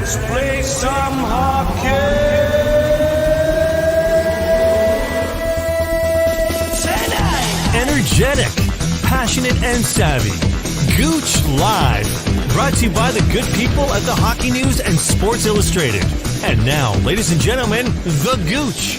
Let's play some hockey. Tonight. Energetic, passionate, and savvy. Gouche Live. Brought to you by the good people at the Hockey News and Sports Illustrated. And now, ladies and gentlemen, the Gouche.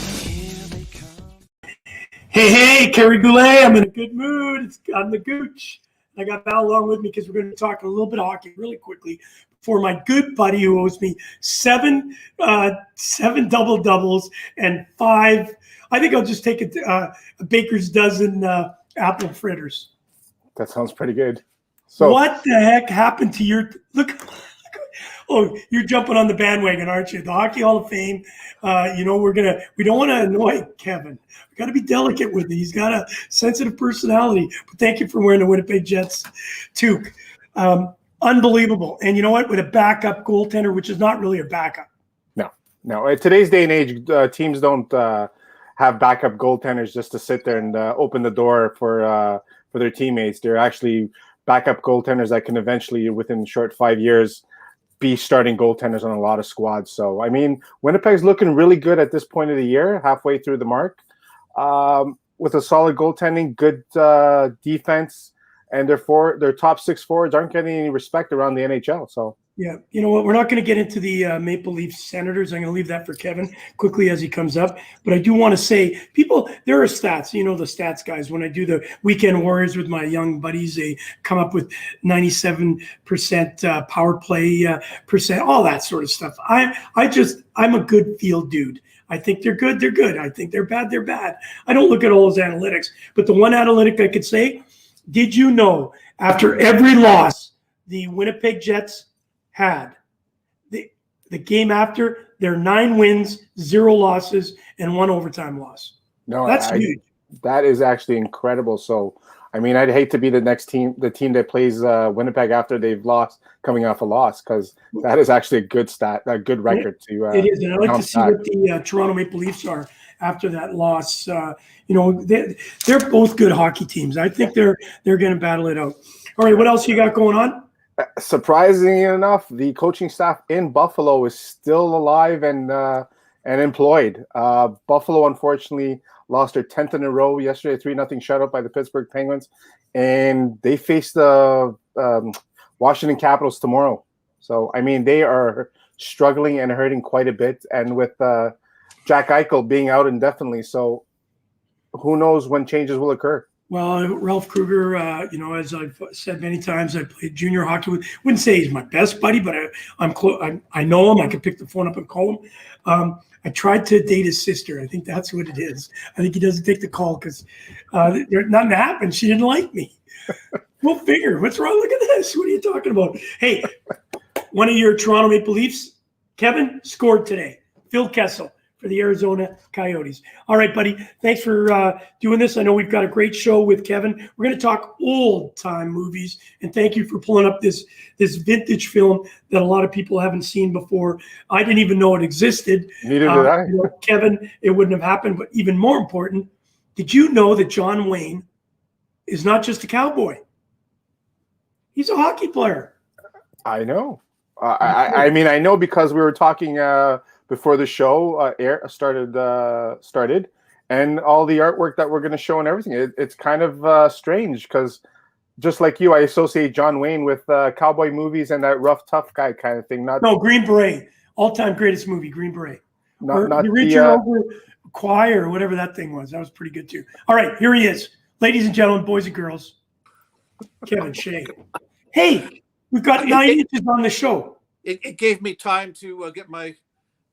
Hey, Kerry Goulet, I'm in a good mood. I'm the Gouche. I got Val along with me because we're going to talk a little bit of hockey really quickly for my good buddy who owes me seven double-doubles and 5. I think I'll just take a baker's dozen apple fritters. That sounds pretty good. So what the heck happened to your look? Oh, you're jumping on the bandwagon, aren't you? The Hockey Hall of Fame. We don't want to annoy Kevin. We got to be delicate with it. He's got a sensitive personality. But thank you for wearing the Winnipeg Jets toque. Unbelievable. And you know what? With a backup goaltender, which is not really a backup. No. In today's day and age, teams don't have backup goaltenders just to sit there and open the door for their teammates. They're actually backup goaltenders that can eventually, within short 5 years, be starting goaltenders on a lot of squads. So, I mean, Winnipeg's looking really good at this point of the year, halfway through the mark, with a solid goaltending, good defense, and their top 6 forwards aren't getting any respect around the NHL. So, yeah, you know what? We're not going to get into the Maple Leaf Senators. I'm going to leave that for Kevin quickly as he comes up. But I do want to say, there are stats. You know the stats, guys. When I do the Weekend Warriors with my young buddies, they come up with 97% power play percent, all that sort of stuff. I'm a good field dude. I think they're good. They're good. I think they're bad. They're bad. I don't look at all those analytics. But the one analytic I could say, did you know after every loss the Winnipeg Jets had the game after, their 9 wins, 0 losses, and 1 overtime loss? No, that's huge. That is actually incredible. So, I mean, I'd hate to be the team that plays Winnipeg after they've lost, coming off a loss, because that is actually a good stat, a good record to. It is, and I'd like to see what the Toronto Maple Leafs are after that loss. They're both good hockey teams. I think they're going to battle it out. All right, what else you got going on? Surprisingly enough, the coaching staff in Buffalo is still alive and employed. Buffalo, unfortunately, lost their 10th in a row yesterday, 3-0 shutout by the Pittsburgh Penguins, and they face the Washington Capitals tomorrow. So, I mean, they are struggling and hurting quite a bit, and with Jack Eichel being out indefinitely, so who knows when changes will occur. Well, Ralph Kruger, as I've said many times, I played junior hockey with. Wouldn't say he's my best buddy, but I'm close. I know him. I could pick the phone up and call him. I tried to date his sister. I think that's what it is. I think he doesn't take the call because nothing happened. She didn't like me. We'll figure. What's wrong? Look at this. What are you talking about? Hey, one of your Toronto Maple Leafs, Kevin, scored today. Phil Kessel for the Arizona Coyotes. All right, buddy. Thanks for doing this. I know we've got a great show with Kevin. We're going to talk old-time movies, and thank you for pulling up this vintage film that a lot of people haven't seen before. I didn't even know it existed. Neither did I. Kevin, it wouldn't have happened. But even more important, did you know that John Wayne is not just a cowboy? He's a hockey player. I know. I mean, I know because we were talking before the show started, and all the artwork that we're going to show and everything. It's kind of strange because, just like you, I associate John Wayne with cowboy movies and that rough, tough guy kind of thing. Green Beret, all-time greatest movie, Green Beret. Not the Richard Over Choir or whatever that thing was. That was pretty good too. All right, here he is, ladies and gentlemen, boys and girls. Kevin Shea. Hey, we've got 9 inches on the show. It gave me time to get my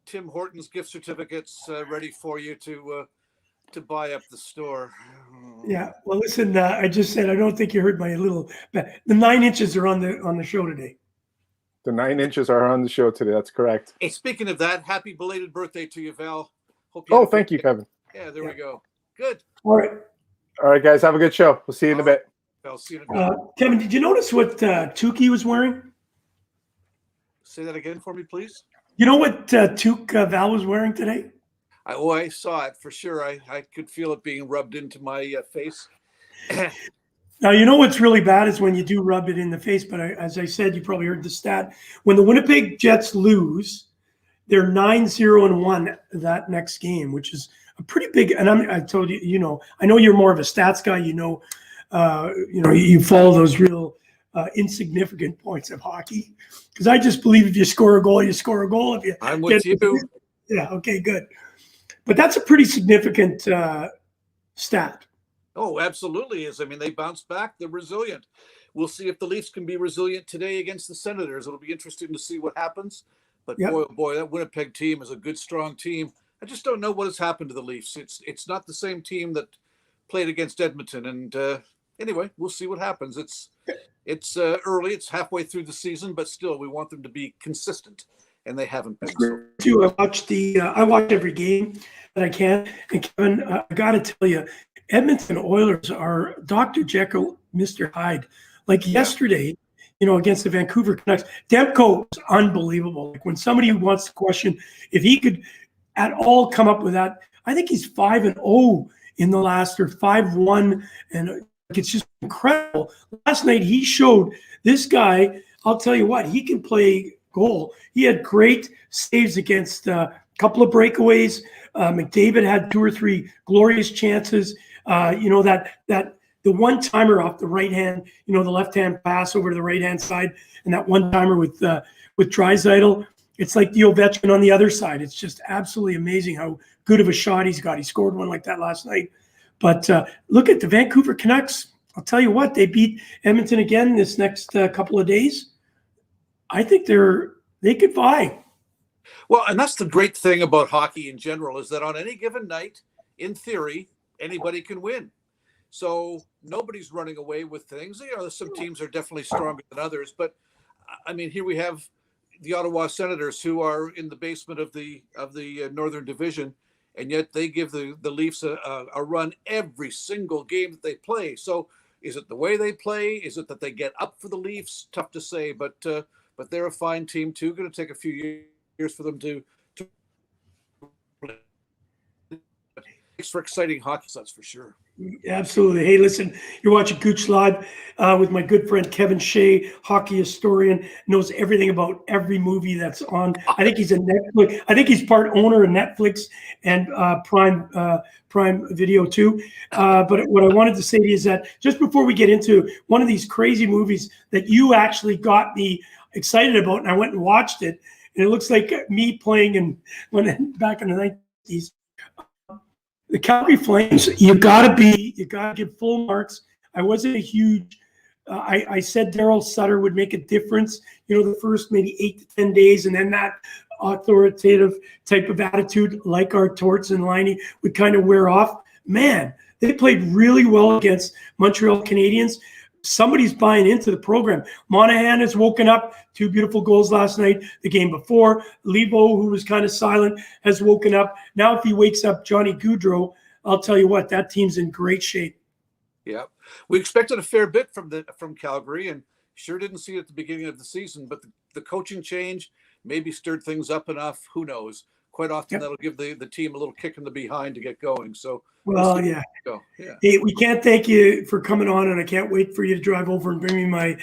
Tim Hortons gift certificates ready for you to buy up the store. Yeah. Well, listen, I just said I don't think you heard my little. The 9 inches are on the show today. The 9 inches are on the show today. That's correct. Hey, speaking of that, happy belated birthday to you, Val. Hope thank you, Kevin. Yeah, there we go. Good. All right, guys. Have a good show. We'll see you in a bit. I'll see you in a bit. Kevin, did you notice what Tukey was wearing? Say that again for me, please. You know what toque Val was wearing today? I saw it for sure. I could feel it being rubbed into my face. Now, you know what's really bad is when you do rub it in the face. But as I said, you probably heard the stat. When the Winnipeg Jets lose, they're 9-0-1 that next game, which is a pretty big. And I told you, I know you're more of a stats guy. You follow those real insignificant points of hockey. Because I just believe if you score a goal, you score a goal. If you I'm with you. Yeah. Okay. Good. But that's a pretty significant stat. Oh, absolutely is. I mean, they bounced back. They're resilient. We'll see if the Leafs can be resilient today against the Senators. It'll be interesting to see what happens. But boy, oh boy, that Winnipeg team is a good, strong team. I just don't know what has happened to the Leafs. It's not the same team that played against Edmonton. And anyway, we'll see what happens. It's early. It's halfway through the season, but still, we want them to be consistent, and they haven't been. So. I watch every game that I can. And Kevin, I got to tell you, Edmonton Oilers are Dr. Jekyll, Mr. Hyde. Like yesterday, against the Vancouver Canucks, Demko was unbelievable. Like when somebody wants to question if he could at all come up with that, I think he's 5-0 in the last, or 5-1, and it's just incredible. Last night he showed this guy. I'll tell you what, he can play goal. He had great saves against a couple of breakaways. McDavid had 2 or 3 glorious chances. The one-timer off the right hand, the left-hand pass over to the right-hand side, and that one-timer with Draisaitl. It's like the Ovechkin on the other side. It's just absolutely amazing how good of a shot he's got. He scored one like that last night. But look at the Vancouver Canucks. I'll tell you what, they beat Edmonton again this next couple of days. I think they could vie. Well, and that's the great thing about hockey in general, is that on any given night, in theory, anybody can win. So nobody's running away with things. Some teams are definitely stronger than others, but I mean, here we have the Ottawa Senators, who are in the basement of the Northern Division, and yet they give the Leafs a run every single game that they play. So is it the way they play? Is it that they get up for the Leafs? Tough to say, but they're a fine team too. Going to take a few years for them to play. Makes for exciting hockey, that's for sure. Absolutely. Hey, listen, you're watching Gouche Live with my good friend Kevin Shea, hockey historian, knows everything about every movie that's on. I think he's a Netflix. I think he's part owner of Netflix and Prime Video too. But what I wanted to say to you is that just before we get into one of these crazy movies that you actually got me excited about, and I went and watched it, and it looks like me playing back in the 90s. The Calgary Flames, you gotta give full marks. I wasn't a huge. I said Daryl Sutter would make a difference. The first maybe 8 to 10 days, and then that authoritative type of attitude, like our Torts and Liney, would kind of wear off. Man, they played really well against Montreal Canadiens. Somebody's buying into the program. Monahan has woken up. 2 beautiful goals last night. The game before, Levo, who was kind of silent, has woken up. Now, if he wakes up Johnny Gaudreau, I'll tell you what, that team's in great shape. Yeah, we expected a fair bit from Calgary, and sure didn't see it at the beginning of the season. But the coaching change maybe stirred things up enough. Who knows? Quite often that'll give the team a little kick in the behind to get going. So well, yeah. Hey, we can't thank you for coming on, and I can't wait for you to drive over and bring me my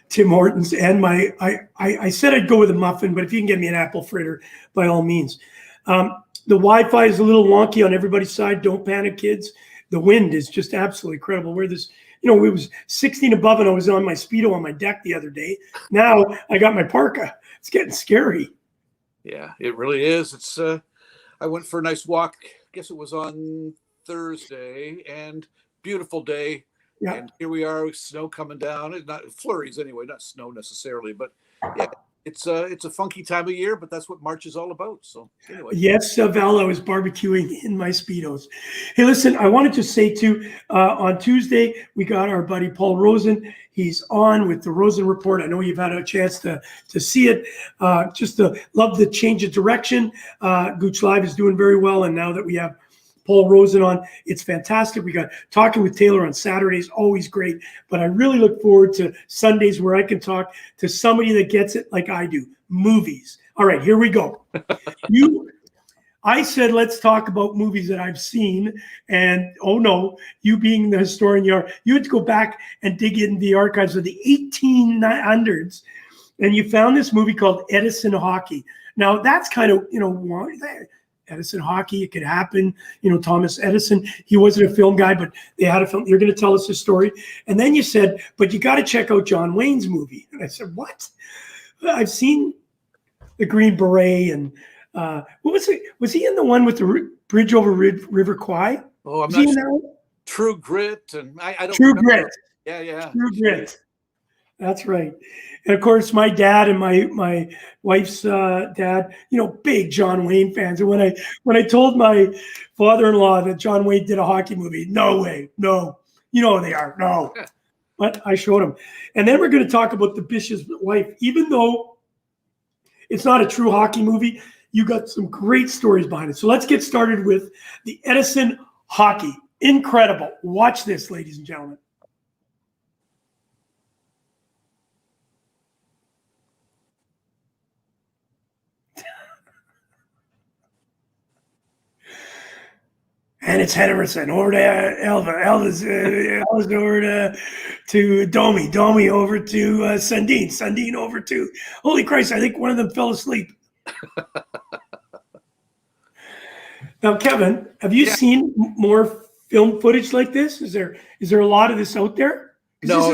Tim Hortons and I said I'd go with a muffin, but if you can get me an apple fritter, by all means. The Wi-Fi is a little wonky on everybody's side. Don't panic, kids. The wind is just absolutely incredible. Where this, it was 16 above, and I was on my Speedo on my deck the other day. Now I got my parka. It's getting scary. Yeah, it really is. It's I went for a nice walk. I guess it was on Thursday, and beautiful day. Yeah. And here we are with snow coming down. It's not flurries anyway, not snow necessarily, but yeah, it's a funky time of year, but that's what March is all about. So anyway. Yes, Val, I was barbecuing in my Speedos. Hey, listen, I wanted to say too, on Tuesday, we got our buddy Paul Rosen. He's on with the Rosen Report. I know you've had a chance to see it. Just love the change of direction. Gouche Live is doing very well. And now that we have Paul Rosen on, it's fantastic. We got Talking with Taylor on Saturdays, always great. But I really look forward to Sundays where I can talk to somebody that gets it like I do, movies. All right, here we go. I said, let's talk about movies that I've seen. And oh no, you being the historian you had to go back and dig in the archives of the 1800s. And you found this movie called Edison Hockey. Now that's kind of, Edison Hockey, it could happen. Thomas Edison, he wasn't a film guy, but they had a film. You're going to tell us his story. And then you said, but you got to check out John Wayne's movie. And I said, what? I've seen the Green Beret and what was it? Was he in the one with the bridge over River Kwai? Oh, I'm was not he in sure. that one? True Grit, and I don't True remember. Grit. Yeah. True Grit. That's right. And of course, my dad and my wife's dad, big John Wayne fans. And when I told my father-in-law that John Wayne did a hockey movie, no way, no, they are, no. But I showed him. And then we're going to talk about The Bishop's Wife. Even though it's not a true hockey movie, you got some great stories behind it. So let's get started with the Edison Hockey. Incredible. Watch this, ladies and gentlemen. And it's Henderson over to Elva. Elva's over to Domi. Domi over to Sundin. Sundin over to... Holy Christ, I think one of them fell asleep. Now, Kevin, have you seen more film footage like this? Is there a lot of this out there? No,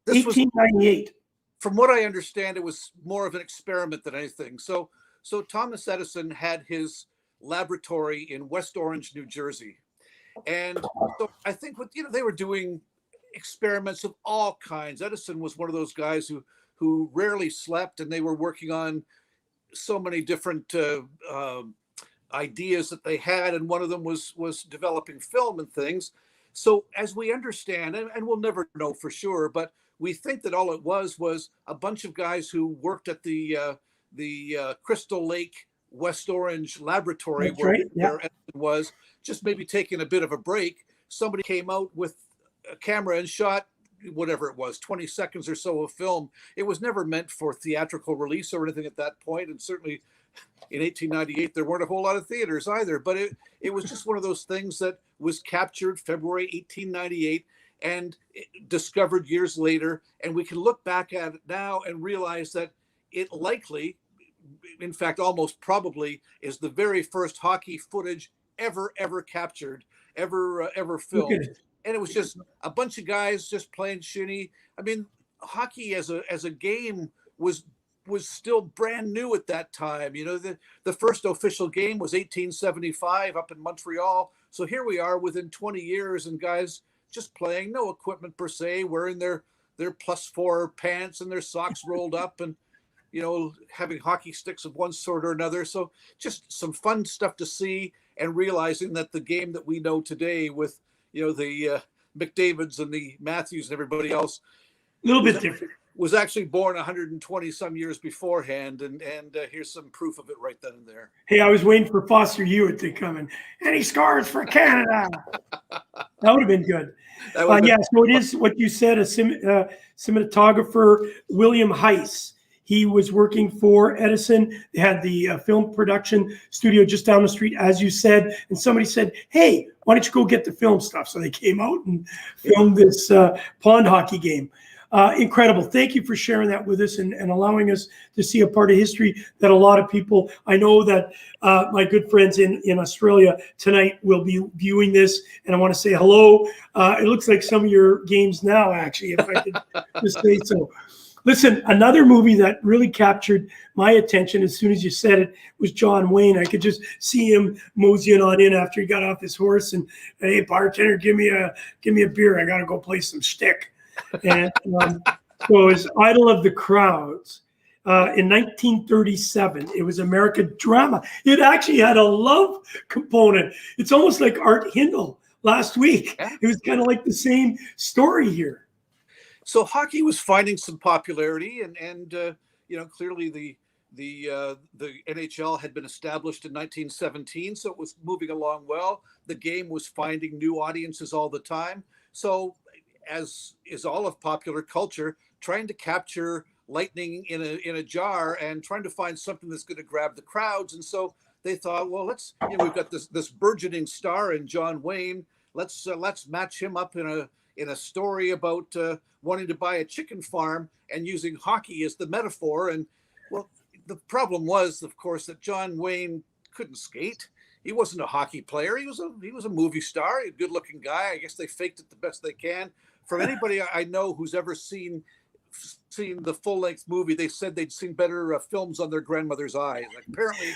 this is 1898. From what I understand, it was more of an experiment than anything. So Thomas Edison had his laboratory in West Orange, New Jersey. And so I think they were doing experiments of all kinds. Edison was one of those guys who rarely slept, and they were working on so many different ideas that they had, and one of them was developing film and things. So as we understand, and we'll never know for sure, but we think that all it was a bunch of guys who worked at the Crystal Lake West Orange laboratory where Edison was, just maybe taking a bit of a break. Somebody came out with a camera and shot whatever it was, 20 seconds or so of film. It was never meant for theatrical release or anything at that point, and certainly in 1898 there weren't a whole lot of theaters either, but it was just one of those things that was captured February 1898 and discovered years later, and we can look back at it now and realize that it likely, in fact, almost probably, is the very first hockey footage ever captured, ever filmed. And it was just a bunch of guys just playing shinny. I mean, hockey as a game was still brand new at that time. The first official game was 1875 up in Montreal. So here we are within 20 years, and guys just playing, no equipment per se, wearing their +4 pants and their socks rolled up, and having hockey sticks of one sort or another. So just some fun stuff to see, and realizing that the game that we know today with, the McDavids and the Matthews and everybody else, a little bit different, was actually born 120 some years beforehand. And here's some proof of it right then and there. Hey, I was waiting for Foster Hewitt to come in. And he scores for Canada. That would have been good. So it is what you said, a cinematographer, William Heiss. He was working for Edison. They had the film production studio just down the street, as you said. And somebody said, hey, why don't you go get the film stuff? So they came out and filmed this pond hockey game. Incredible. Thank you for sharing that with us and allowing us to see a part of history that a lot of people, I know that my good friends in Australia tonight will be viewing this, and I want to say hello. It looks like some of your games now, actually, if I could just say so. Listen, another movie that really captured my attention as soon as you said it was John Wayne. I could just see him moseying on in after he got off his horse and, hey, bartender, give me a beer. I got to go play some shtick. And so it was Idol of the Crowds. In 1937, it was American drama. It actually had a love component. It's almost like Art Hindle last week. It was kind of like the same story here. So hockey was finding some popularity, and clearly the NHL had been established in 1917, so it was moving along well. The game was finding new audiences all the time. So, as is all of popular culture, trying to capture lightning in a jar and trying to find something that's going to grab the crowds. And so they thought, well, we've got this burgeoning star in John Wayne. Let's match him up in a story about wanting to buy a chicken farm and using hockey as the metaphor. And well, the problem was, of course, that John Wayne couldn't skate. He wasn't a hockey player. He was a movie star, a good-looking guy. I guess they faked it the best they can. From anybody I know who's ever seen the full-length movie, they said they'd seen better films on their grandmother's eyes. Like, apparently,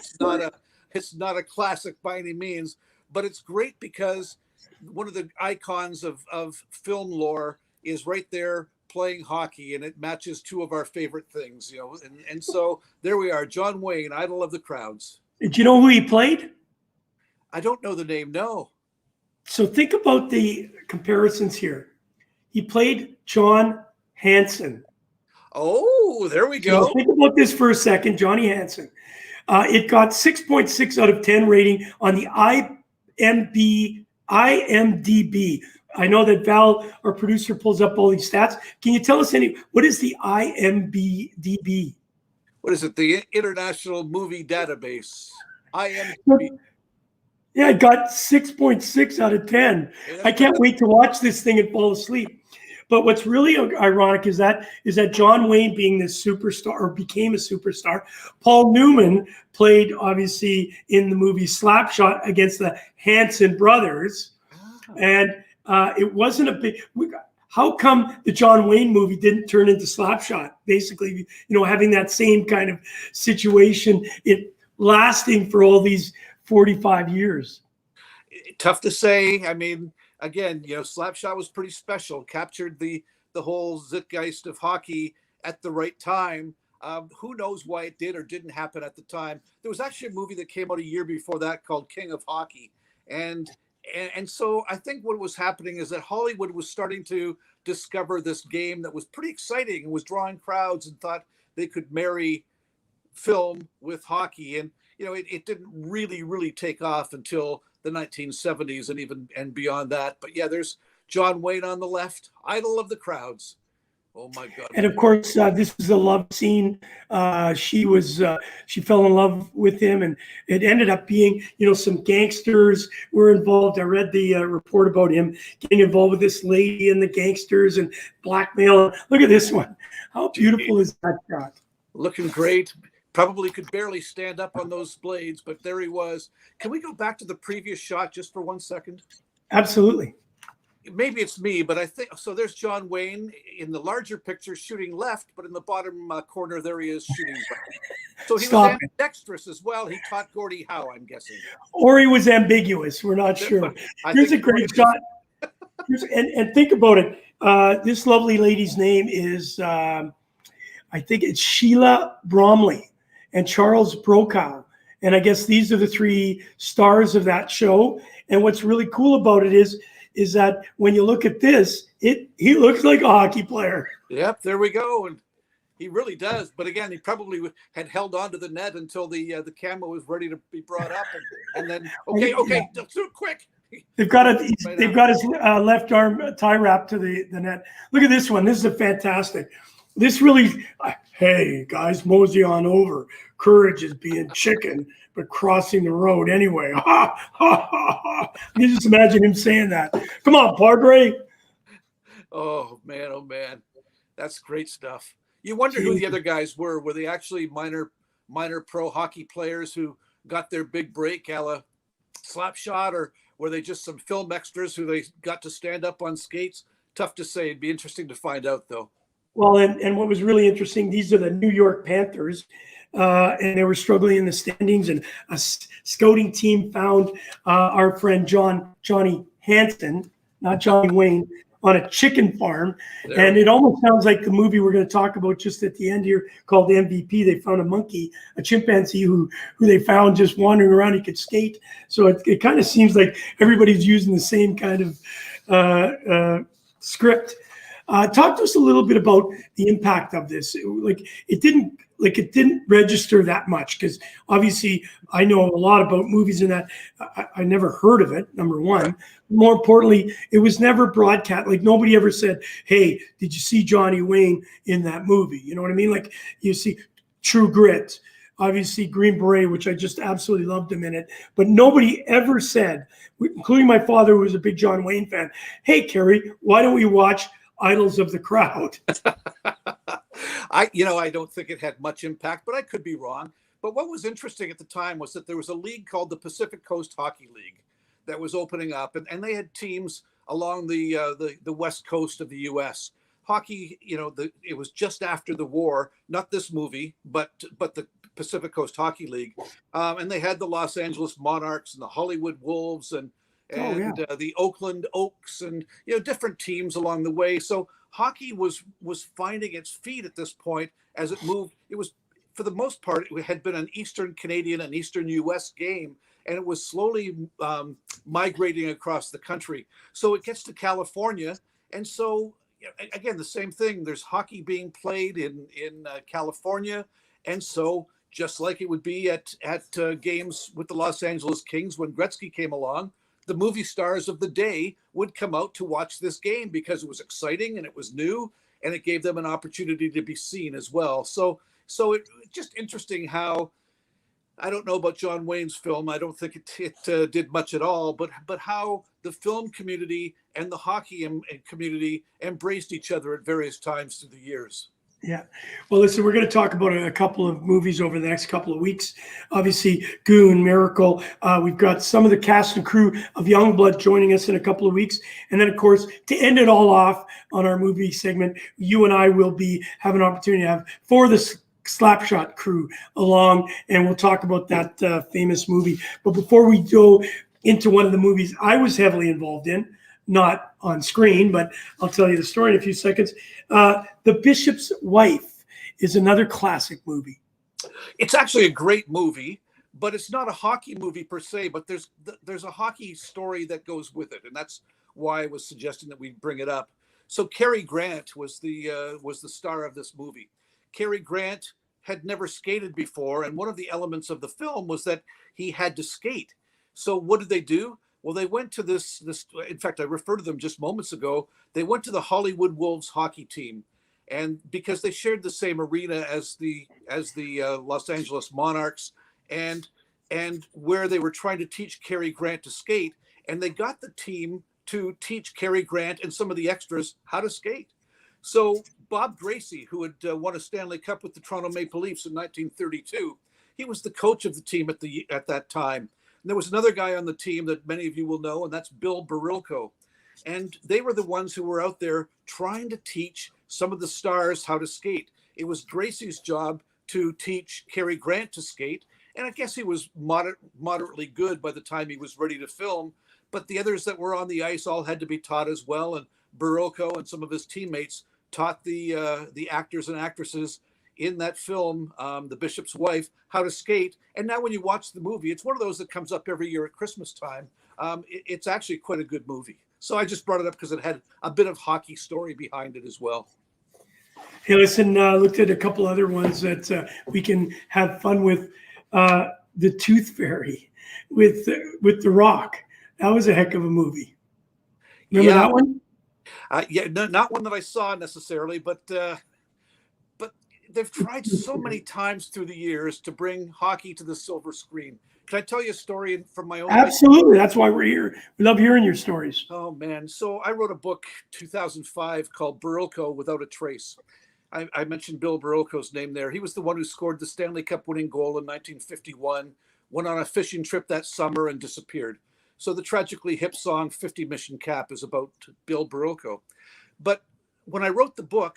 it's not a classic by any means, but it's great because one of the icons of film lore is right there playing hockey, and it matches two of our favorite things, and so there we are. John Wayne, idol of the crowds. Did you know who he played? I don't know the name, no. So think about the comparisons here. He played John Hanson. Oh, there we go. So think about this for a second, Johnny Hanson. It got 6.6 out of 10 rating on the IMDb. I know that Val, our producer, pulls up all these stats. Can you tell us what is the IMDb? What is it? The International Movie Database. IMDb. Yeah, it got 6.6 out of 10. I can't wait to watch this thing and fall asleep. But what's really ironic is that John Wayne being this superstar, or became a superstar. Paul Newman played, obviously, in the movie Slapshot against the Hanson brothers. And it wasn't a big... How come the John Wayne movie didn't turn into Slapshot? Basically, having that same kind of situation, it lasting for all these 45 years. Tough to say. I mean, again, Slapshot was pretty special. Captured the whole zeitgeist of hockey at the right time. Who knows why it did or didn't happen at the time. There was actually a movie that came out a year before that called King of Hockey. And so I think what was happening is that Hollywood was starting to discover this game that was pretty exciting and was drawing crowds, and thought they could marry film with hockey. And it didn't really take off until the 1970s and beyond that. But yeah, there's John Wayne on the left, idol of the crowds. Oh my God! And of course, this is a love scene. She fell in love with him, and it ended up being, some gangsters were involved. I read the report about him getting involved with this lady and the gangsters and blackmail. Look at this one. How beautiful is that shot? Looking great. Probably could barely stand up on those blades, but there he was. Can we go back to the previous shot just for 1 second? Absolutely. Maybe it's me, but I think so. There's John Wayne in the larger picture shooting left, but in the bottom corner there he is shooting right. So he was ambidextrous as well. He taught Gordie Howe, I'm guessing. Or he was ambiguous. We're not sure. Here's a great shot. And think about it. This lovely lady's name is, I think it's Sheila Bromley and Charles Brokaw. And I guess these are the three stars of that show. And what's really cool about it is that when you look at this, he looks like a hockey player. Yep, there we go. And he really does. But again, he probably had held on to the net until the camera was ready to be brought up. And then, okay, do it quick. They've got his left arm tie wrapped to the net. Look at this one. This is fantastic. This really, hey, guys, mosey on over. Courage is being chicken, but crossing the road anyway. Ha, ha, ha, ha. You just imagine him saying that. Come on, Padre. Oh, man. That's great stuff. You wonder who the other guys were. Were they actually minor pro hockey players who got their big break a la Slapshot, or were they just some film extras who they got to stand up on skates? Tough to say. It'd be interesting to find out, though. Well, and what was really interesting, these are the New York Panthers, and they were struggling in the standings, and a scouting team found our friend Johnny Hanson, not Johnny Wayne, on a chicken farm. There. And it almost sounds like the movie we're going to talk about just at the end here called MVP. They found a monkey, a chimpanzee who they found just wandering around. He could skate. So it kind of seems like everybody's using the same kind of script. Talk to us a little bit about the impact of this. It didn't register that much, because obviously I know a lot about movies and that I never heard of it. Number one, more importantly, it was never broadcast. Like, nobody ever said, "Hey, did you see Johnny Wayne in that movie?" You know what I mean? Like, you see True Grit, obviously Green Beret, which I just absolutely loved him in it. But nobody ever said, including my father, who was a big John Wayne fan, "Hey, Kerry, why don't we watch Idols of the Crowd?" I don't think it had much impact, but I could be wrong. But what was interesting at the time was that there was a league called the Pacific Coast Hockey League that was opening up, and they had teams along the west coast of the U.S. Hockey, it was just after the war, not this movie, but the Pacific Coast Hockey League, and they had the Los Angeles Monarchs and the Hollywood Wolves and the Oakland Oaks and different teams along the way. So hockey was finding its feet at this point as it moved. It was, for the most part, it had been an Eastern Canadian and Eastern U.S. game, and it was slowly migrating across the country. So it gets to California, and so again, the same thing. There's hockey being played in California, and so just like it would be at games with the Los Angeles Kings when Gretzky came along, the movie stars of the day would come out to watch this game because it was exciting and it was new, and it gave them an opportunity to be seen as well. So it's just interesting how, I don't know about John Wayne's film. I don't think it did much at all, but how the film community and the hockey community embraced each other at various times through the years. Yeah. Well, listen, we're going to talk about a couple of movies over the next couple of weeks. Obviously, Goon, Miracle. We've got some of the cast and crew of Youngblood joining us in a couple of weeks. And then, of course, to end it all off on our movie segment, you and I will be having an opportunity to have For the Slapshot crew along, and we'll talk about that famous movie. But before we go into one of the movies I was heavily involved in, not on screen, but I'll tell you the story in a few seconds. The Bishop's Wife is another classic movie. It's actually a great movie, but it's not a hockey movie per se, but there's a hockey story that goes with it, and that's why I was suggesting that we bring it up. So Cary Grant was the star of this movie. Cary Grant had never skated before, and one of the elements of the film was that he had to skate. So what did they do? Well, they went to this. In fact, I referred to them just moments ago. They went to the Hollywood Wolves hockey team, and because they shared the same arena as the Los Angeles Monarchs, and where they were trying to teach Cary Grant to skate, and they got the team to teach Cary Grant and some of the extras how to skate. So Bob Gracie, who had won a Stanley Cup with the Toronto Maple Leafs in 1932, he was the coach of the team at that time. And there was another guy on the team that many of you will know, and that's Bill Barilko. And they were the ones who were out there trying to teach some of the stars how to skate. It was Gracie's job to teach Cary Grant to skate, and I guess he was moderately good by the time he was ready to film. But the others that were on the ice all had to be taught as well, and Barilko and some of his teammates taught the actors and actresses in that film, The Bishop's Wife, how to skate. And now when you watch the movie, it's one of those that comes up every year at Christmas time. It's actually quite a good movie. So I just brought it up because it had a bit of hockey story behind it as well. Hey, listen, looked at a couple other ones that we can have fun with. The Tooth Fairy with The Rock. That was a heck of a movie. Remember that one? No, not one that I saw necessarily, but they've tried so many times through the years to bring hockey to the silver screen. Can I tell you a story from my own life? Absolutely. That's why we're here. We love hearing your stories. Oh, man. So I wrote a book 2005 called Barilko Without a Trace. I mentioned Bill Barilko's name there. He was the one who scored the Stanley Cup winning goal in 1951, went on a fishing trip that summer and disappeared. So the tragically hip song 50 Mission Cap is about Bill Barilko. But when I wrote the book,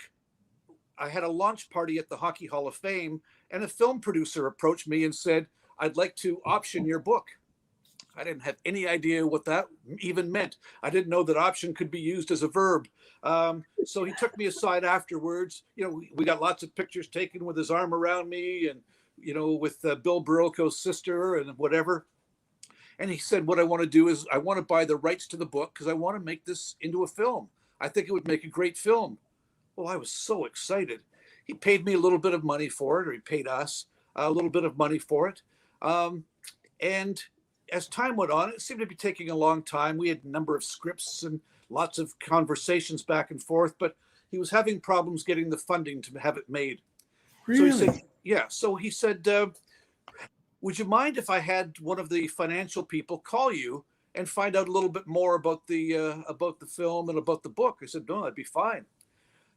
I had a launch party at the Hockey Hall of Fame, and a film producer approached me and said, "I'd like to option your book." I didn't have any idea what that even meant. I didn't know that option could be used as a verb. So he took me aside afterwards. We got lots of pictures taken with his arm around me and, with Bill Barilko's sister and whatever. And he said, what I want to do is I want to buy the rights to the book because I want to make this into a film. I think it would make a great film. Well, I was so excited. He paid me a little bit of money for it, or he paid us a little bit of money for it. And as time went on, it seemed to be taking a long time. We had a number of scripts and lots of conversations back and forth, but he was having problems getting the funding to have it made. Really? So he said, would you mind if I had one of the financial people call you and find out a little bit more about the film and about the book? I said, no, that'd be fine.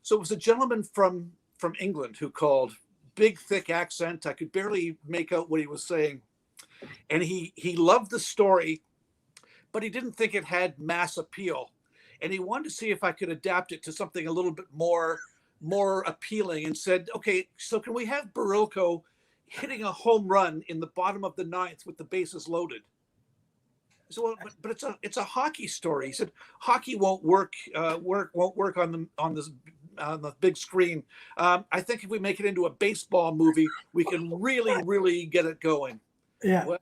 So it was a gentleman from England who called, big, thick accent. I could barely make out what he was saying. And he loved the story, but he didn't think it had mass appeal. And he wanted to see if I could adapt it to something a little bit more appealing, and said, okay, so can we have Barilko hitting a home run in the bottom of the ninth with the bases loaded? I said, well, but it's a hockey story. He said, hockey won't work on the big screen. I think if we make it into a baseball movie, we can really get it going. Yeah. Well,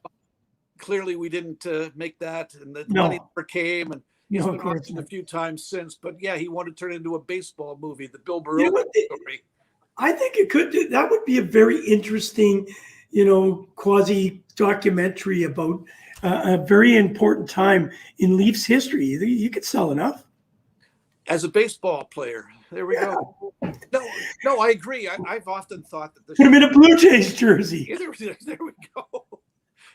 clearly we didn't make that, and the No. money never came, and he's No, been of course auctioned not. a few times since. But yeah, he wanted to turn it into a baseball movie, the Bill You know Barilko what? story. I think it could. That would be a very interesting, quasi documentary about a very important time in Leafs history. You could sell enough. As a baseball player, there we Yeah. go. No, I agree. I've often thought that Put him in a Blue Jays jersey. there we go.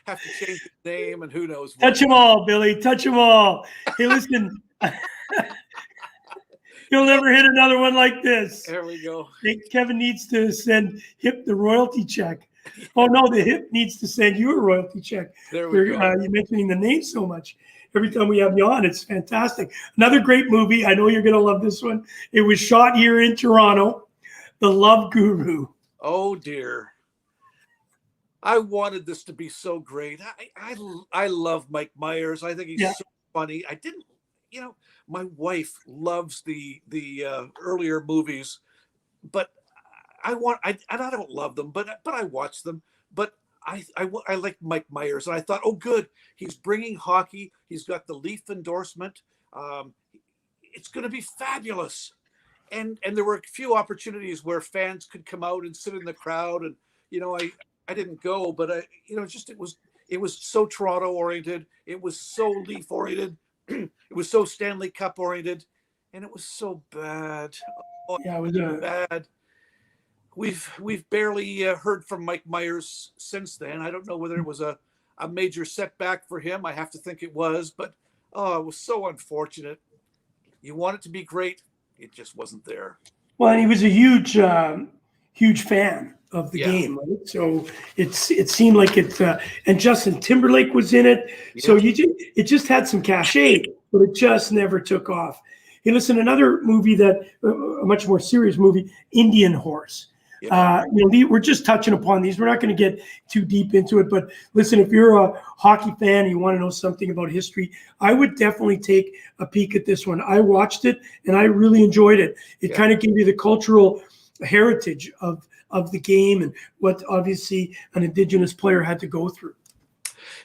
Have to change his name and who knows what. Touch them all, Billy. Touch them all. Hey, listen. You'll never hit another one like this. There we go. Kevin needs to send Hip the royalty check. Oh no, the Hip needs to send you a royalty check. There we go. You're mentioning the name so much. Every time we have you on, it's fantastic. Another great movie. I know you're going to love this one. It was shot here in Toronto. The Love Guru. Oh dear. I wanted this to be so great. I love Mike Myers. I think he's so funny. I didn't, my wife loves the earlier movies, but I don't love them, but I watch them. But I like Mike Myers, and I thought, oh, good, he's bringing hockey. He's got the Leaf endorsement. It's going to be fabulous. And there were a few opportunities where fans could come out and sit in the crowd, and I didn't go, but it was so Toronto oriented. It was so Leaf oriented. It was so Stanley Cup oriented, and it was so bad. Oh, Yeah, it was bad. We've barely heard from Mike Myers since then. I don't know whether it was a major setback for him. I have to think it was, but it was so unfortunate. You want it to be great, it just wasn't there. Well, and he was a huge fan of the game, right? So it seemed like it, and Justin Timberlake was in it. Yeah. So it just had some cachet, but it just never took off. Hey, listen, another movie a much more serious movie, Indian Horse. Yeah. We're just touching upon these. We're not going to get too deep into it, but listen, if you're a hockey fan and you want to know something about history, I would definitely take a peek at this one. I watched it and I really enjoyed it. It kind of gave you the cultural heritage of the game and what obviously an Indigenous player had to go through.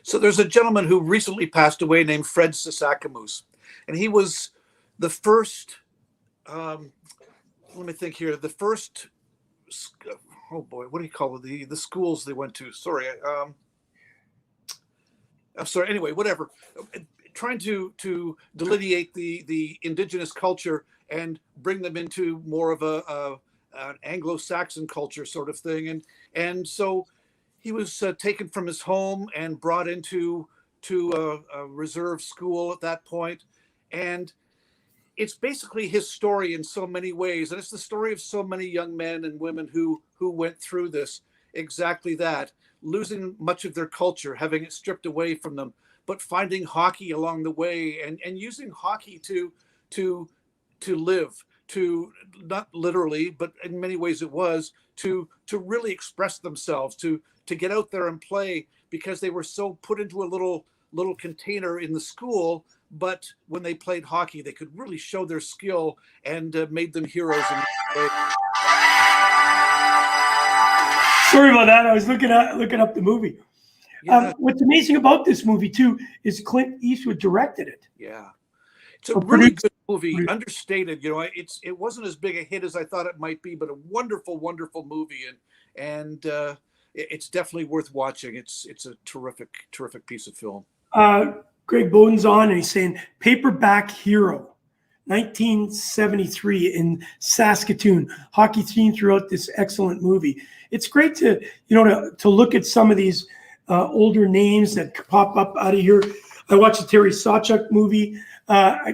So there's a gentleman who recently passed away named Fred Sisakamoose, and he was the first, let me think here, the first, oh boy, what do you call it? The schools they went to? Sorry. I'm sorry. Anyway, whatever. Trying to delineate the Indigenous culture and bring them into more of an Anglo-Saxon culture sort of thing. And so he was taken from his home and brought into a reserve school at that point. And it's basically his story in so many ways. And it's the story of so many young men and women who went through this, exactly that, losing much of their culture, having it stripped away from them, but finding hockey along the way and using hockey to live, to not literally, but in many ways it was, to really express themselves, to get out there and play, because they were so put into a little container in the school. But when they played hockey, they could really show their skill and made them heroes. Sorry about that. I was looking up the movie. Yeah. What's amazing about this movie too is Clint Eastwood directed it. Yeah, it's a really good movie. Understated, it wasn't as big a hit as I thought it might be, but a wonderful, wonderful movie, and it's definitely worth watching. It's a terrific piece of film. Greg Bowden's on, and he's saying paperback hero. 1973 in Saskatoon. Hockey theme throughout this excellent movie. It's great to to look at some of these older names that pop up out of here. I watched the Terry Sawchuk movie. I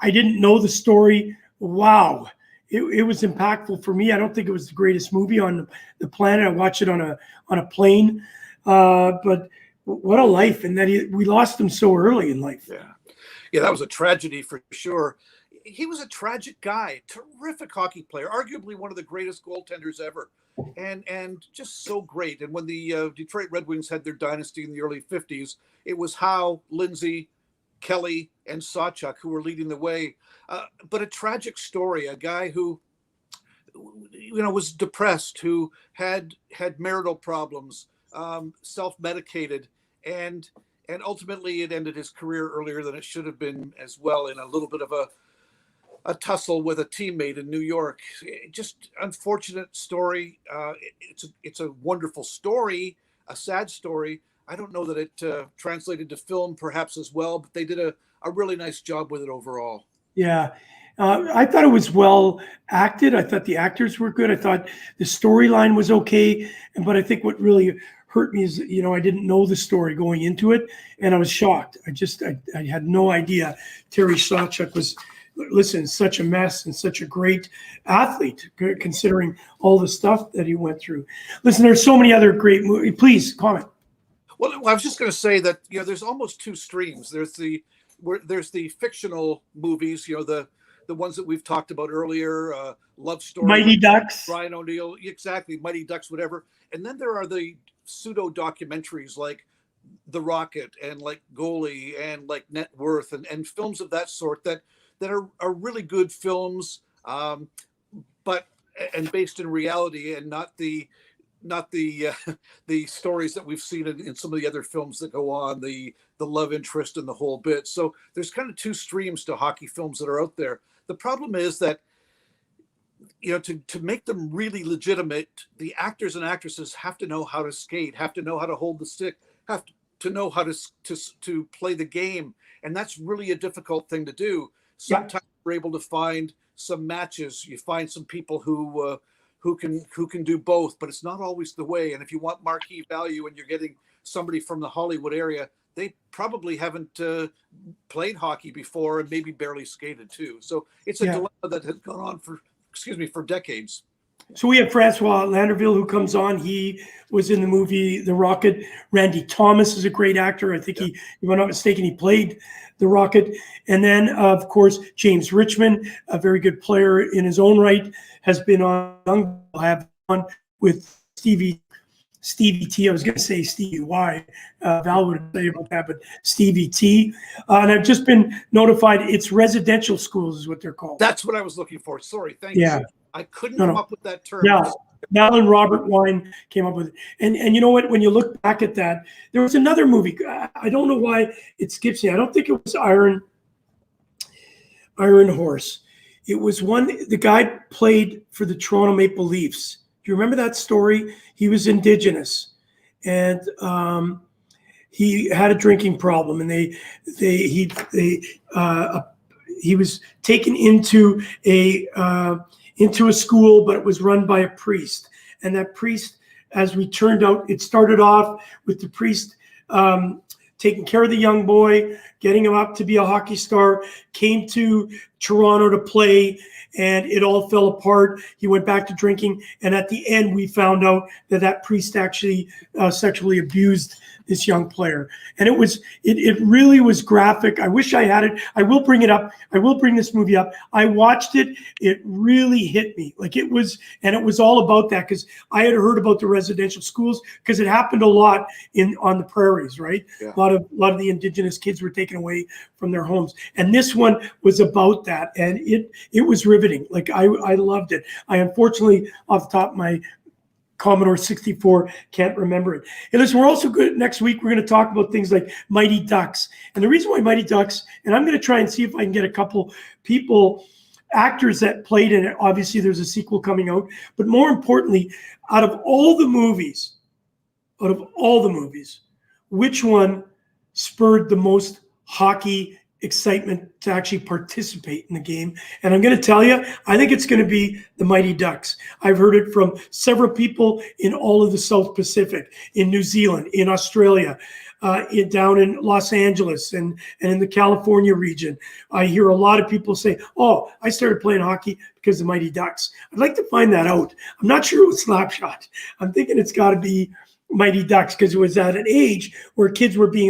didn't know the story. Wow. It was impactful for me. I don't think it was the greatest movie on the planet. I watched it on a plane. But what a life. And that we lost him so early in life. Yeah, that was a tragedy for sure. He was a tragic guy, terrific hockey player, arguably one of the greatest goaltenders ever, and just so great. And when the Detroit Red Wings had their dynasty in the early 50s, it was Howe, Lindsay, Kelly, and Sawchuk who were leading the way. But a tragic story, a guy who was depressed, who had marital problems, self-medicated, and ultimately it ended his career earlier than it should have been as well, in a little bit of a tussle with a teammate in New York. Just unfortunate story. It's a wonderful story, a sad story. I don't know that it translated to film perhaps as well, but they did a really nice job with it overall. Yeah. I thought it was well acted. I thought the actors were good. I thought the storyline was okay. But I think what really hurt me is, I didn't know the story going into it, and I was shocked. I had no idea Terry Sawchuk was, such a mess and such a great athlete, considering all the stuff that he went through. Listen, there's so many other great movies. Please comment. Well, I was just going to say that there's almost two streams. There's the fictional movies, the ones that we've talked about earlier, Love Story, Mighty Ducks, Brian O'Neill, exactly, Mighty Ducks, whatever. And then there are the pseudo documentaries like The Rocket and like Goalie and like Net Worth and films of that sort that are really good films, but based in reality and not the stories that we've seen in some of the other films that go on, the love interest and the whole bit. So there's kind of two streams to hockey films that are out there. The problem is that to make them really legitimate, the actors and actresses have to know how to skate, have to know how to hold the stick, have to know how to play the game, and that's really a difficult thing to do. Sometimes we're able to find some matches. You find some people who can do both, but it's not always the way. And if you want marquee value and you're getting somebody from the Hollywood area, they probably haven't played hockey before and maybe barely skated too. So it's a dilemma that has gone on for decades. So we have Francois Landerville who comes on. He was in the movie The Rocket. Randy Thomas is a great actor. I think if I'm not mistaken, he played The Rocket. And then, of course, James Richmond, a very good player in his own right, has been on. I have on with Stevie T. I was going to say Stevie Y. Val would say about that, but Stevie T. And I've just been notified it's residential schools is what they're called. That's what I was looking for. Sorry. Thank you. I couldn't come up with that term. Yeah. Mal and Robert Wine came up with it. And you know what? When you look back at that, there was another movie. I don't know why it skips me. I don't think it was Iron Horse. It was one, the guy played for the Toronto Maple Leafs. Do you remember that story? He was Indigenous, and he had a drinking problem, and he was taken into a school, but it was run by a priest. And that priest, as we turned out, it started off with the priest taking care of the young boy, getting him up to be a hockey star, came to Toronto to play, and it all fell apart. He went back to drinking. And at the end, we found out that priest actually sexually abused this young player. And it really was graphic. I wish I had it. I will bring it up. I will bring this movie up. I watched it. It really hit me. It was all about that, because I had heard about the residential schools, because it happened a lot on the prairies, right? Yeah. A lot of the Indigenous kids were taken away from their homes. And this one was about that. And it was riveting. I loved it. I unfortunately, off the top of my Commodore 64, can't remember it. Hey, listen, we're also good. Next week, we're going to talk about things like Mighty Ducks. And the reason why Mighty Ducks, and I'm going to try and see if I can get a couple actors that played in it. Obviously, there's a sequel coming out. But more importantly, out of all the movies, which one spurred the most hockey excitement to actually participate in the game. And I'm going to tell you, I think it's going to be the Mighty Ducks. I've heard it from several people in all of the South Pacific, in New Zealand, in Australia, down in Los Angeles and in the California region. I hear a lot of people say, oh, I started playing hockey because of the Mighty Ducks. I'd like to find that out. I'm not sure it was Slapshot. I'm thinking it's got to be Mighty Ducks, because it was at an age where kids were being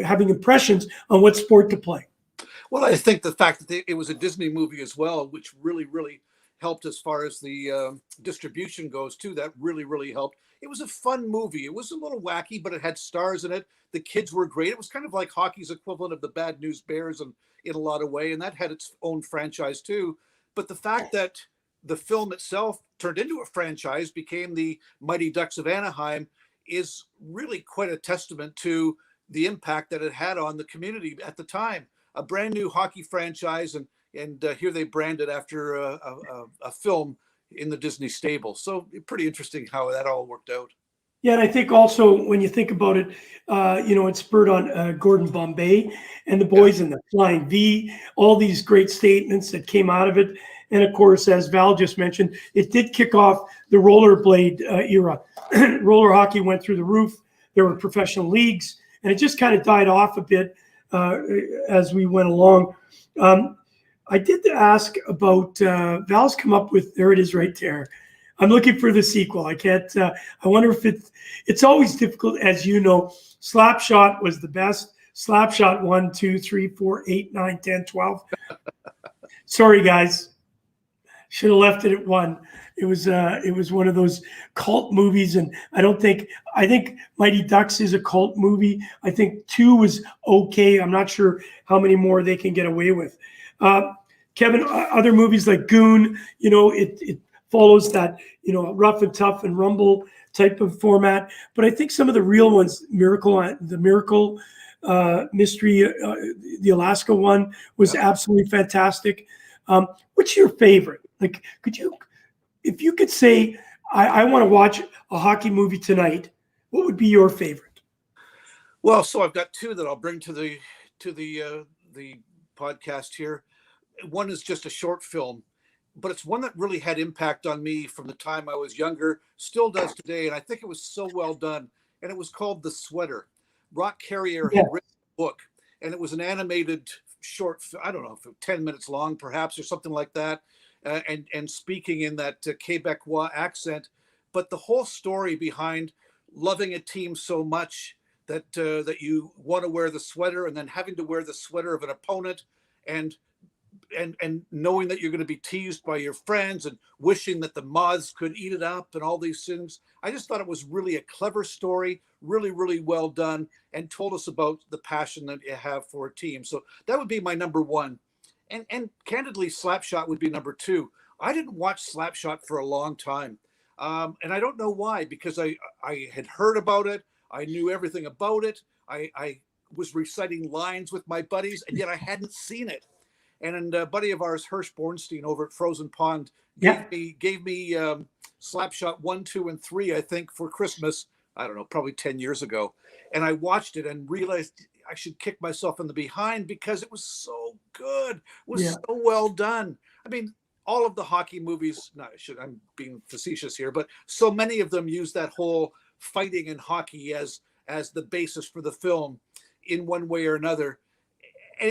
having impressions on what sport to play. Well, I think the fact that it was a Disney movie as well, which really, really helped as far as the distribution goes too. That really, really helped. It was a fun movie. It was a little wacky, but it had stars in it. The kids were great. It was kind of like hockey's equivalent of the Bad News Bears in a lot of way, and that had its own franchise too. But the fact that the film itself turned into a franchise, became the Mighty Ducks of Anaheim, is really quite a testament to the impact that it had on the community at the time. A brand new hockey franchise, and here they branded after a film in the Disney stable. So pretty interesting how that all worked out. Yeah, and I think also when you think about it, it spurred on Gordon Bombay and the boys in the Flying V, all these great statements that came out of it. And of course, as Val just mentioned, it did kick off the rollerblade era. Roller hockey went through the roof. There were professional leagues, and it just kind of died off a bit as we went along. I did ask about Val's come up with, there it is right there. I'm looking for the sequel. I can't, I wonder if it's always difficult, as you know. Slapshot was the best. Slapshot 1, 2, 3, 4, 8, 9, 10, 12. Sorry, guys. Should have left it at 1. It was one of those cult movies, and I think Mighty Ducks is a cult movie. I think 2 was okay. I'm not sure how many more they can get away with. Kevin, other movies like Goon, it follows that, rough and tough and rumble type of format. But I think some of the real ones, the Miracle Mystery, the Alaska one was absolutely fantastic. What's your favorite? Like, if you could say, I want to watch a hockey movie tonight, what would be your favorite? Well, so I've got 2 that I'll bring to the podcast here. One is just a short film, but it's one that really had impact on me from the time I was younger, still does today, and I think it was so well done. And it was called The Sweater. Rock Carrier had written a book, and it was an animated short, I don't know, 10 minutes long perhaps, or something like that, and speaking in that Quebecois accent. But the whole story behind loving a team so much that you want to wear the sweater, and then having to wear the sweater of an opponent, and knowing that you're going to be teased by your friends, and wishing that the moths could eat it up, and all these things. I just thought it was really a clever story, really, really well done, and told us about the passion that you have for a team. So that would be my number 1. And candidly, Slapshot would be number 2. I didn't watch Slapshot for a long time. And I don't know why, because I had heard about it. I knew everything about it. I was reciting lines with my buddies, and yet I hadn't seen it. And a buddy of ours, Hirsch Bornstein, over at Frozen Pond, gave me Slapshot 1, 2, and 3, I think, for Christmas. I don't know, probably 10 years ago. And I watched it and realized I should kick myself in the behind because it was so good. It was so well done. I mean, all of the hockey movies, I'm being facetious here, but so many of them use that whole fighting in hockey as the basis for the film in one way or another.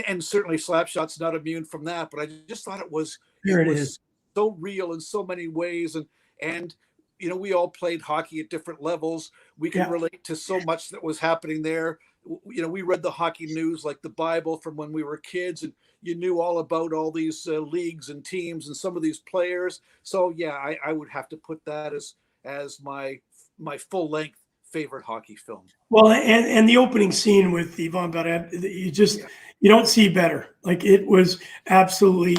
And certainly Slapshot's not immune from that, but I just thought it was so real in so many ways. And we all played hockey at different levels. We can relate to so much that was happening there. We read the hockey news like the Bible from when we were kids, and you knew all about all these leagues and teams and some of these players. So yeah, I would have to put that as my full length favorite hockey film. Well, and the opening scene with Yvonne Barrette, you don't see better. Like, it was absolutely.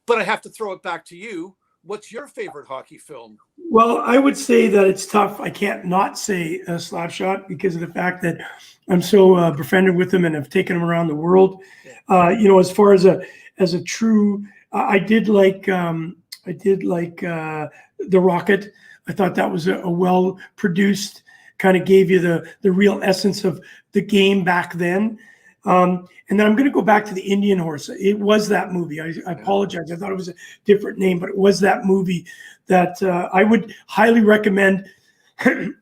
But I have to throw it back to you. What's your favorite hockey film? Well, I would say that it's tough. I can't not say Slapshot because of the fact that I'm so befriended with him and have taken him around the world. As far as a true, I did like The Rocket. I thought that was a well produced, kind of gave you the real essence of the game back then. And then I'm going to go back to the Indian horse. It was that movie. I apologize. I thought it was a different name, but it was that movie that I would highly recommend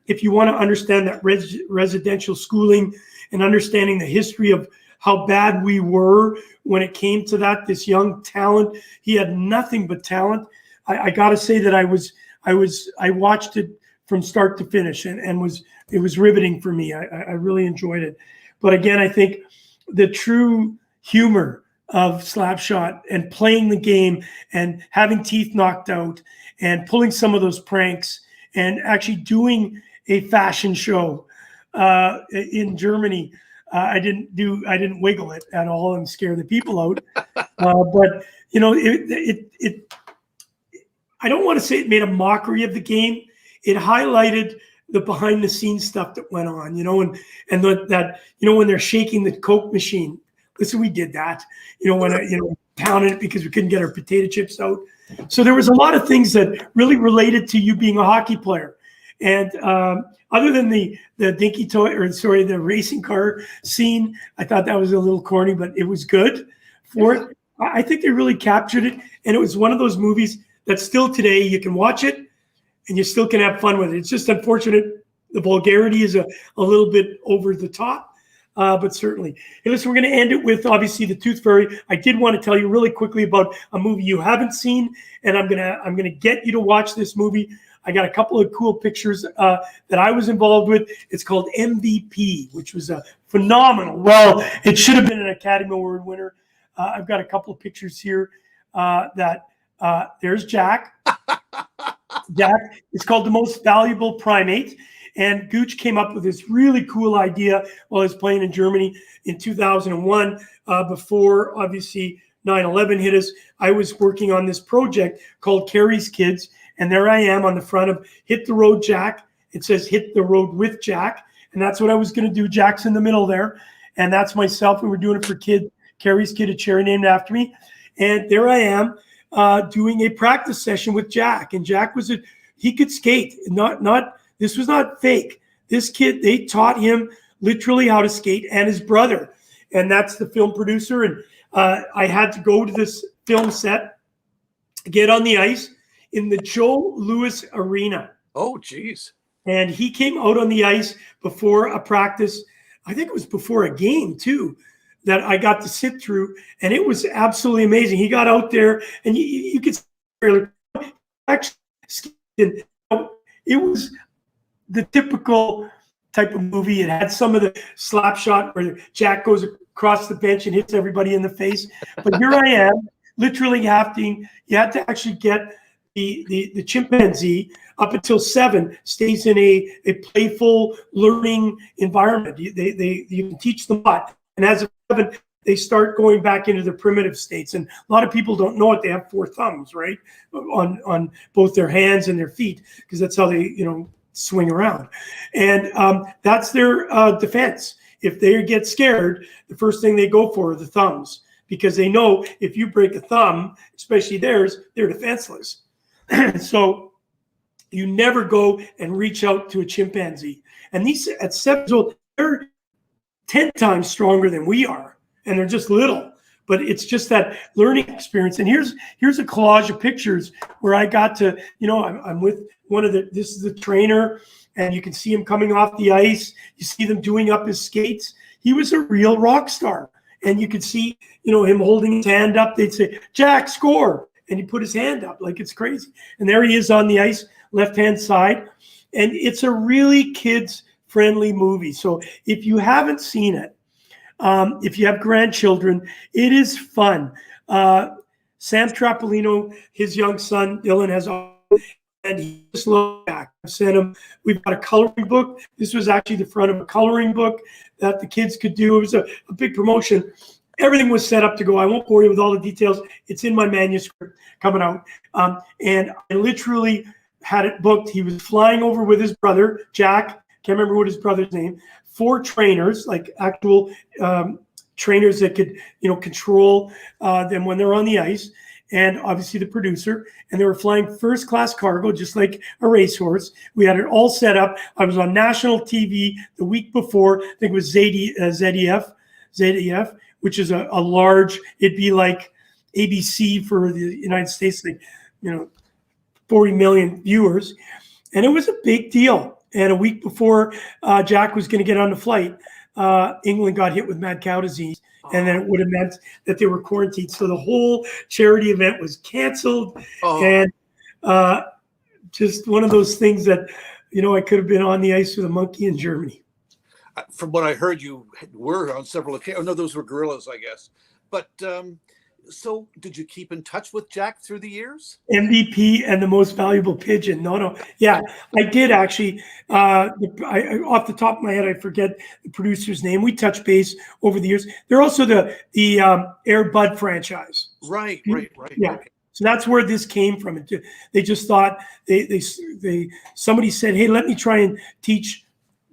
if you want to understand that residential schooling and understanding the history of how bad we were when it came to that. This young talent, he had nothing but talent. I got to say that I watched it from start to finish, and it was riveting for me. I really enjoyed it. But again, I think the true humor of Slapshot and playing the game and having teeth knocked out and pulling some of those pranks and actually doing a fashion show in Germany. I didn't wiggle it at all and scare the people out. But you know, I don't want to say it made a mockery of the game. It highlighted the behind the scenes stuff that went on, you know, and that, you know, when they're shaking the Coke machine. Listen, we did that, you know, when pounded it because we couldn't get our potato chips out. So there was a lot of things that really related to you being a hockey player. And other than the dinky toy, or sorry, the racing car scene, I thought that was a little corny, but it was good for it. I think they really captured it. And it was one of those movies that still today you can watch it and you still can have fun with it. It's just unfortunate. The vulgarity is a little bit over the top. But certainly. Hey, listen, we're going to end it with, obviously, the Tooth Fairy. I did want to tell you really quickly about a movie you haven't seen, and I'm gonna get you to watch this movie. I got a couple of cool pictures that I was involved with. It's called MVP, which was a phenomenal. Well, it should have been an Academy Award winner. I've got a couple of pictures here there's Jack. Jack. It's called The Most Valuable Primate. And Gouche came up with this really cool idea while he was playing in Germany in 2001, before, obviously, 9/11 hit us. I was working on this project called Carrie's Kids, and there I am on the front of Hit the Road Jack. It says Hit the Road with Jack, and that's what I was going to do. Jack's in the middle there, and that's myself. We were doing it for Carrie's Kid, a charity named after me. And there I am doing a practice session with Jack, and Jack he could skate, This was not fake. This kid, they taught him literally how to skate, and his brother. And that's the film producer. And I had to go to this film set, get on the ice in the Joe Louis Arena. Oh, geez. And he came out on the ice before a practice. I think it was before a game, too, that I got to sit through. And it was absolutely amazing. He got out there, and you could actually, it was the typical type of movie. It had some of the slap shot where Jack goes across the bench and hits everybody in the face. But here I am, literally you had to actually get the chimpanzee up until 7 stays in a playful learning environment. You can teach them a lot. And as of 7, they start going back into their primitive states. And a lot of people don't know it. They have 4 thumbs, right, on both their hands and their feet, because that's how they, swing around. And that's their defense. If they get scared, the first thing they go for are the thumbs, because they know if you break a thumb, especially theirs, they're defenseless. So you never go and reach out to a chimpanzee. And these, at 7 years old, they're 10 times stronger than we are, and they're just little. But it's just that learning experience. And here's a collage of pictures where I got to, I'm with this is the trainer, and you can see him coming off the ice. You see them doing up his skates. He was a real rock star. And you could see, him holding his hand up. They'd say, Jack, score. And he put his hand up like it's crazy. And there he is on the ice, left-hand side. And it's a really kids-friendly movie. So if you haven't seen it, if you have grandchildren, it is fun. Sam Trapolino, his young son, Dylan, has, and he just looked back. I sent him, we've got a coloring book. This was actually the front of a coloring book that the kids could do. It was a big promotion. Everything was set up to go. I won't bore you with all the details. It's in my manuscript coming out. And I literally had it booked. He was flying over with his brother, Jack. Can't remember what his brother's name. 4 trainers, like actual trainers that could, control them when they're on the ice, and obviously the producer. And they were flying first-class cargo, just like a racehorse. We had it all set up. I was on national TV the week before. I think it was ZDF, ZDF, which is a large, it'd be like ABC for the United States, like, 40 million viewers. And it was a big deal. And a week before Jack was going to get on the flight, England got hit with mad cow disease. And then it would have meant that they were quarantined. So the whole charity event was canceled. And just one of those things that, I could have been on the ice with a monkey in Germany. From what I heard, you were on several occasions. Oh, no, those were gorillas, I guess. But so did you keep in touch with Jack through the years? MVP and the most valuable pigeon. No. Yeah, I did actually. Off the top of my head, I forget the producer's name. We touched base over the years. They're also the Air Bud franchise. Right. Yeah. Okay. So that's where this came from. They just thought somebody said, "Hey, let me try and teach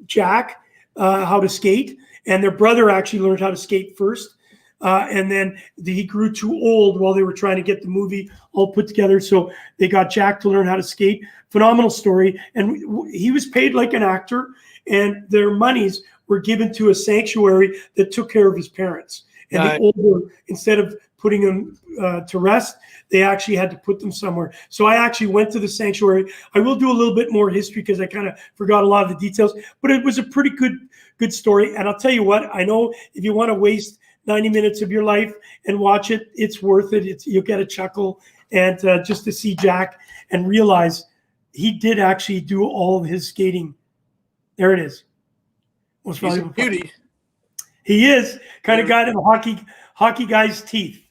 Jack how to skate." And their brother actually learned how to skate first. And then he grew too old while they were trying to get the movie all put together. So they got Jack to learn how to skate. Phenomenal story. And he was paid like an actor, and their monies were given to a sanctuary that took care of his parents. And the older, instead of putting them to rest, they actually had to put them somewhere. So I actually went to the sanctuary. I will do a little bit more history because I kind of forgot a lot of the details, but it was a pretty good story. And I'll tell you what, I know if you want to waste 90 minutes of your life and watch it, it's worth it. You'll get a chuckle, and just to see Jack and realize he did actually do all of his skating. There it is. Most valuable beauty. He is kind of got in the hockey guy's teeth.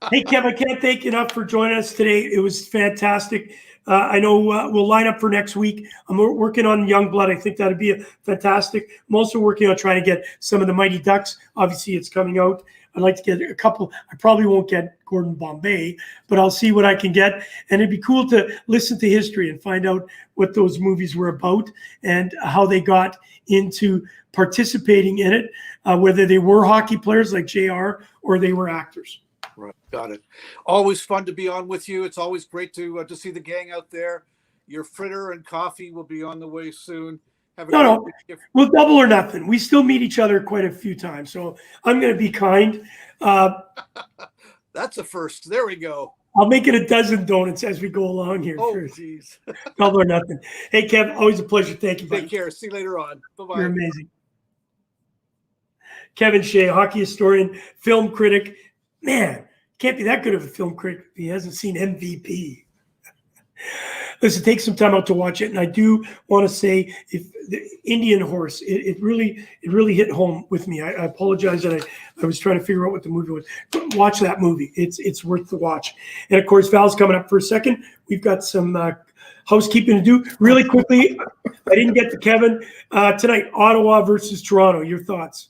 Hey, Kev, I can't thank you enough for joining us today. It was fantastic. I know we'll line up for next week. I'm working on Young Blood. I think that'd be fantastic. I'm also working on trying to get some of the Mighty Ducks. Obviously, it's coming out. I'd like to get a couple. I probably won't get Gordon Bombay, but I'll see what I can get. And it'd be cool to listen to history and find out what those movies were about and how they got into participating in it, whether they were hockey players like JR or they were actors. Right, got it. Always fun to be on with you. It's always great to see the gang out there. Your fritter and coffee will be on the way soon. No, we'll double or nothing. We still meet each other quite a few times, so I'm going to be kind. That's a first. There we go. I'll make it a dozen donuts as we go along here. Oh, jeez. Double or nothing. Hey, Kev, always a pleasure. Thank you, buddy. Take care. See you later on. Bye-bye. You're amazing. Kevin Shea, hockey historian, film critic. Man, can't be that good of a film critic if he hasn't seen MVP. Listen, take some time out to watch it. And I do want to say, if the Indian Horse, it really hit home with me. I apologize that I was trying to figure out what the movie was. But watch that movie. It's worth the watch. And of course, Val's coming up for a second. We've got some housekeeping to do. Really quickly, I didn't get to Kevin. Tonight, Ottawa versus Toronto. Your thoughts?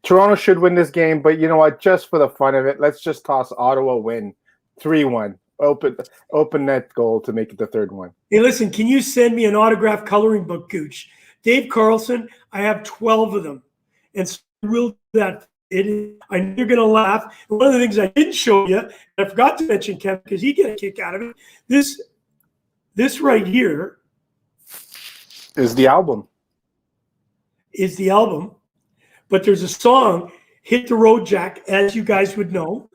Toronto should win this game, but you know what? Just for the fun of it, let's just toss Ottawa win 3-1. Open net goal to make it the third one. Hey, listen, can you send me an autographed coloring book, Gouche? Dave Carlson, I have 12 of them. And so we'll do that. I know you're going to laugh. And one of the things I didn't show you, and I forgot to mention Kevin, because he get a kick out of it, this right here is the album. But there's a song, Hit the Road Jack, as you guys would know.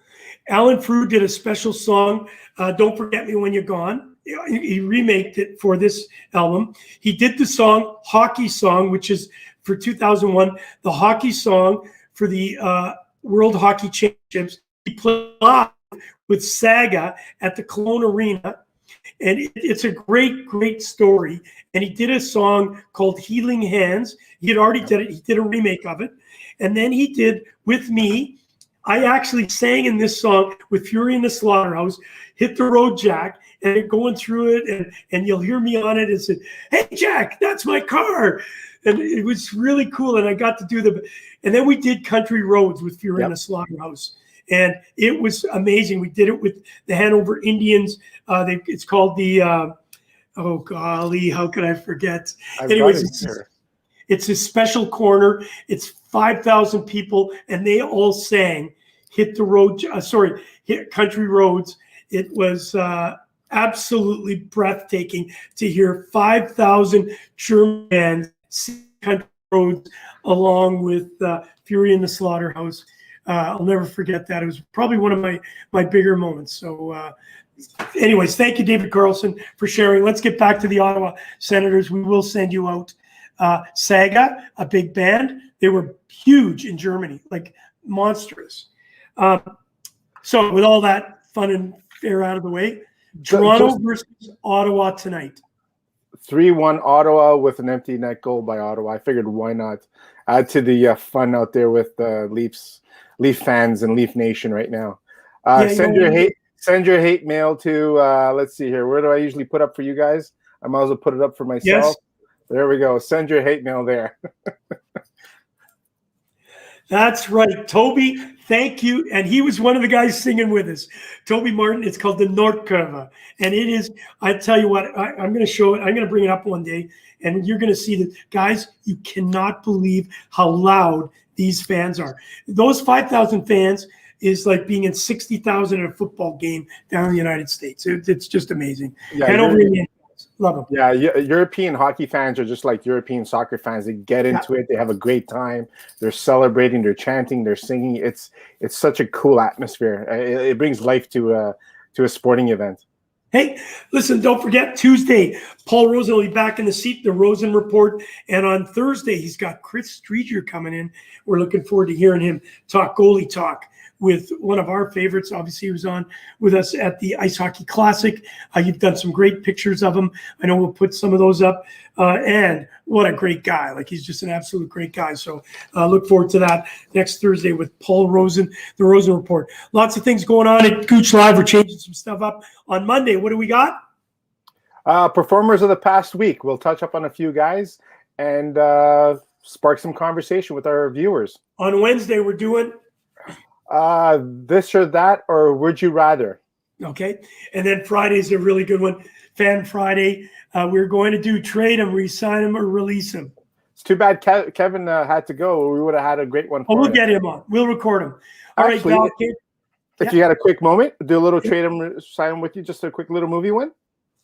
Alan Frew did a special song, Don't Forget Me When You're Gone. He remaked it for this album. He did the song, Hockey Song, which is for 2001, the hockey song for the World Hockey Championships. He played live with Saga at the Cologne Arena. And it's a great, great story. And he did a song called Healing Hands. He had already did it. He did a remake of it. And then he did With Me. I actually sang in this song with Fury in the Slaughterhouse, Hit the Road Jack, and going through it. And you'll hear me on it and said, hey, Jack, that's my car. And it was really cool. And I got to do and then we did Country Roads with Fury in the Slaughterhouse. And it was amazing. We did it with the Hanover Indians. It's called the, oh golly, how could I forget? Anyways, it's a special corner. It's 5,000 people, and they all sang Hit the Road, Hit Country Roads. It was absolutely breathtaking to hear 5,000 German bands sing country roads along with Fury in the Slaughterhouse. I'll never forget that. It was probably one of my bigger moments. So anyways, thank you, David Carlson, for sharing. Let's get back to the Ottawa Senators. We will send you out. Saga, a big band. They were huge in Germany, like monstrous. So with all that fun and fair out of the way, Toronto versus Ottawa tonight. 3-1 Ottawa with an empty net goal by Ottawa. I figured why not add to the fun out there with Leaf fans and Leaf Nation right now. Send your hate mail to let's see here. Where do I usually put up for you guys? I might as well put it up for myself. Yes. There we go. Send your hate mail there. That's right. Toby, thank you. And he was one of the guys singing with us. Toby Martin. It's called the Nordkurve. And it is, I tell you what, I'm going to show it. I'm going to bring it up one day. And you're going to see that, guys, you cannot believe how loud these fans are. Those 5,000 fans is like being in 60,000 at a football game down in the United States. It's just amazing. Yeah, love them. Yeah, European hockey fans are just like European soccer fans. They get into it. They have a great time. They're celebrating. They're chanting. They're singing. It's such a cool atmosphere. It brings life to a sporting event. Hey, listen, don't forget, Tuesday, Paul Rosen will be back in the seat, the Rosen Report. And on Thursday, he's got Chris Streeter coming in. We're looking forward to hearing him talk goalie talk with one of our favorites. Obviously, he was on with us at the Ice Hockey Classic. You've done some great pictures of him. I know we'll put some of those up. And what a great guy. Like, he's just an absolute great guy. So look forward to that next Thursday with Paul Rosen, the Rosen Report. Lots of things going on at Gouche Live. We're changing some stuff up. On Monday, what do we got? Performers of the past week. We'll touch up on a few guys and spark some conversation with our viewers. On Wednesday, we're doing this or that, or would you rather? Okay. And then Friday's a really good one. Fan Friday. We're going to do trade him, re-sign him, or release him. It's too bad Kevin had to go. We would have had a great one for we'll him. get him on. We'll record him. All Actually, right, Val, if you had a quick moment, do a little trade him, sign him with you, just a quick little movie one.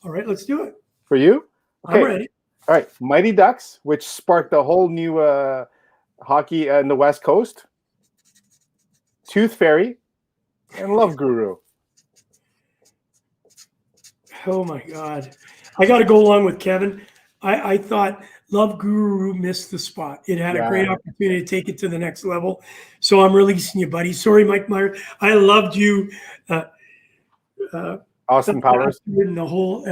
All right, let's do it. For you? Okay. I'm ready. All right. Mighty Ducks, which sparked a whole new hockey in the West Coast. Tooth Fairy, and Love Guru. Oh my God. I got to go along with Kevin. I thought Love Guru missed the spot. It had a great opportunity to take it to the next level. So I'm releasing you, buddy. Sorry, Mike Meyer. I loved you. Austin Powers. And the whole,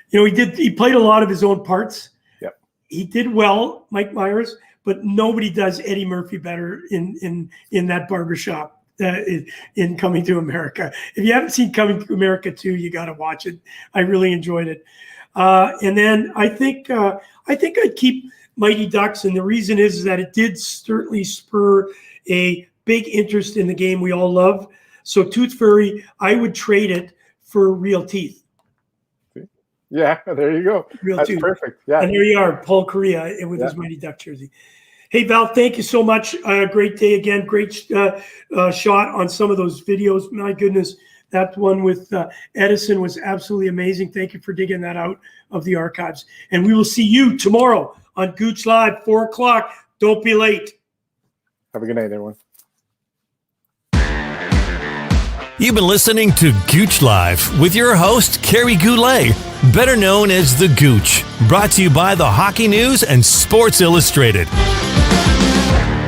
he played a lot of his own parts. Yep. He did well, Mike Myers, but nobody does Eddie Murphy better in that barbershop in Coming to America. If you haven't seen Coming to America 2, you got to watch it. I really enjoyed it. And then I think I'd keep Mighty Ducks, and the reason is that it did certainly spur a big interest in the game we all love. So Tooth Fairy, I would trade it for Real Teeth. Yeah, there you go. That's too perfect. Yeah. And there you are, Paul Correa with his Mighty Duck jersey. Hey, Val, thank you so much. Great day again. Great shot on some of those videos. My goodness, that one with Edison was absolutely amazing. Thank you for digging that out of the archives. And we will see you tomorrow on Gouche Live, 4 o'clock. Don't be late. Have a good night, everyone. You've been listening to Gouche Live with your host, Kerry Goulet, better known as The Gooch, brought to you by the Hockey News and Sports Illustrated.